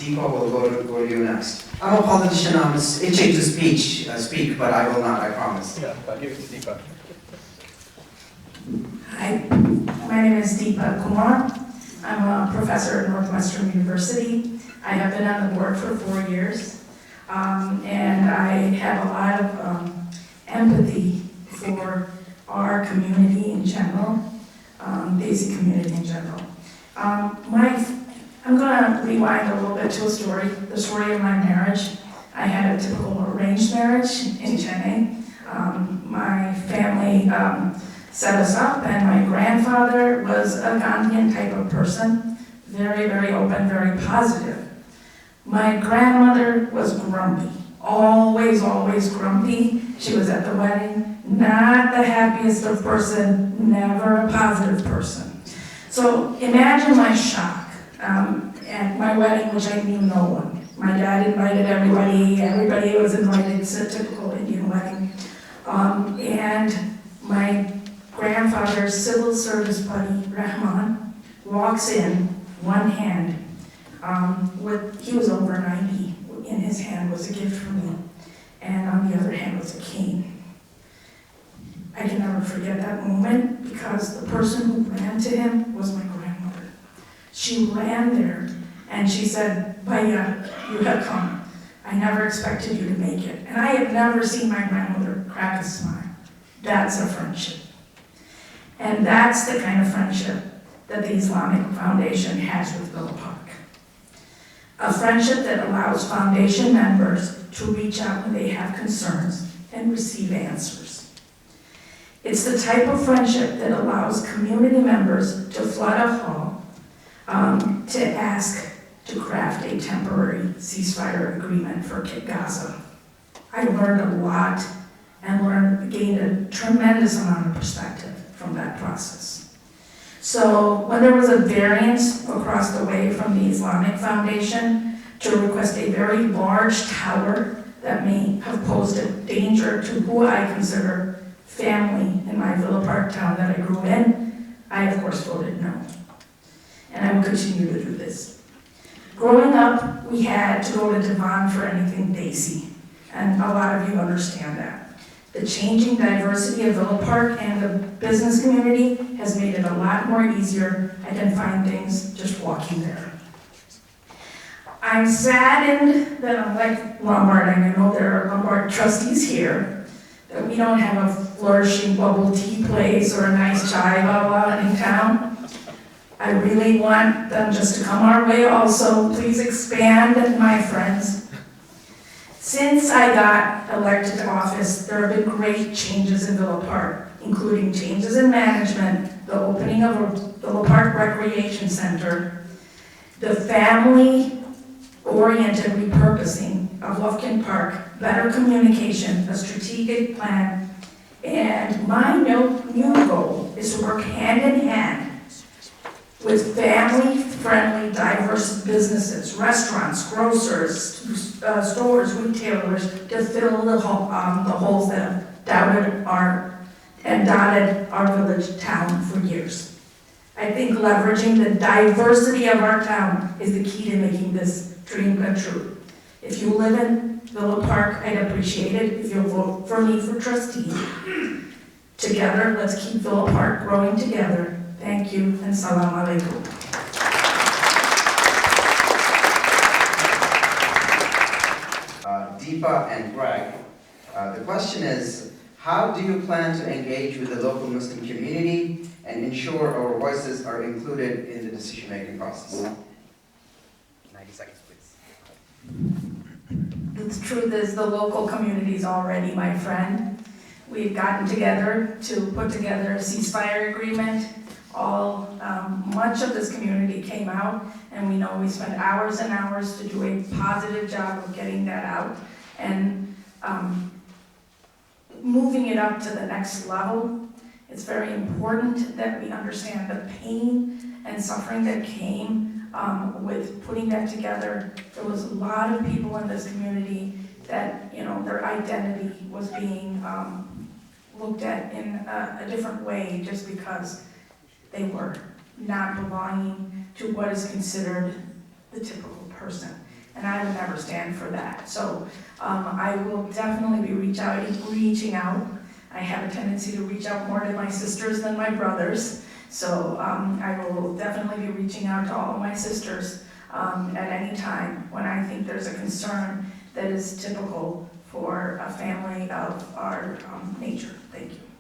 Deepa will go to you next. I'm a politician, I'm itching to speak, but I will not, I promise. Yeah, I'll give it to Deepa. Hi, my name is Deepa Kumar. I'm a professor at Northwestern University. I have been on the board for 4 years, and I have a lot of empathy for our community in general, Daisy community in general. I'm going to rewind a little bit to the story of my marriage. I had a typical arranged marriage in Chennai. My family set us up, and my grandfather was a Gandhian type of person, very, very open, very positive. My grandmother was grumpy, always, always grumpy. She was at the wedding, not the happiest of person, never a positive person. So imagine my shock at my wedding, which I knew no one. My dad invited everybody was invited. It's a typical Indian wedding. And my grandfather's civil service buddy, Rahman, walks in, one hand, he was over 90. In his hand was a gift from me, and on the other hand was a cane. I can never forget that moment because the person who ran to him was my grandmother. She ran there and she said, "Bhaiya, you have come. I never expected you to make it." And I have never seen my grandmother crack a smile. That's a friendship. And that's the kind of friendship that the Islamic Foundation has with Villa Park. A friendship that allows foundation members to reach out when they have concerns and receive answers. It's the type of friendship that allows community members to flood a hall to ask to craft a temporary ceasefire agreement for Gaza. I learned a lot and gained a tremendous amount of perspective from that process. So when there was a variance across the way from the Islamic Foundation to request a very large tower that may have posed a danger to who I consider family in my Villa Park town that I grew in, I of course voted no. And I will continue to do this. Growing up, we had to go to Devon for anything Daisy, and a lot of you understand that. The changing diversity of Villa Park and the business community has made it a lot more easier. I can find things just walking there. I'm saddened that unlike Lombard, and I know there are Lombard trustees here, that we don't have a flourishing bubble tea place or a nice chai baba in town. I really want them just to come our way also. Please expand, my friends. Since I got elected to office, there have been great changes in Villa Park, including changes in management, the opening of a Villa Park Recreation Center, the family-oriented repurposing of Lufkin Park, better communication, a strategic plan, and my new goal is to work hand in hand with family-friendly, diverse businesses, restaurants, grocers, stores, retailers, to fill the holes that have dotted our village town for years. I think leveraging the diversity of our town is the key to making this dream come true. If you live in Villa Park, I'd appreciate it if you'll vote for me for trustee. Together, let's keep Villa Park growing together. Thank you, and salam alaikum. Deepa and Greg, the question is, how do you plan to engage with the local Muslim community and ensure our voices are included in the decision-making process? 90 seconds, please. The truth is, the local community is already my friend. We've gotten together to put together a ceasefire agreement. Much of this community came out, and we know we spent hours and hours to do a positive job of getting that out and moving it up to the next level. It's very important that we understand the pain and suffering that came with putting that together. There was a lot of people in this community that, their identity was being looked at in a different way just because they were not belonging to what is considered the typical person. And I would never stand for that. So I will definitely be reaching out. I have a tendency to reach out more to my sisters than my brothers. So I will definitely be reaching out to all of my sisters at any time when I think there's a concern that is typical for a family of our nature. Thank you.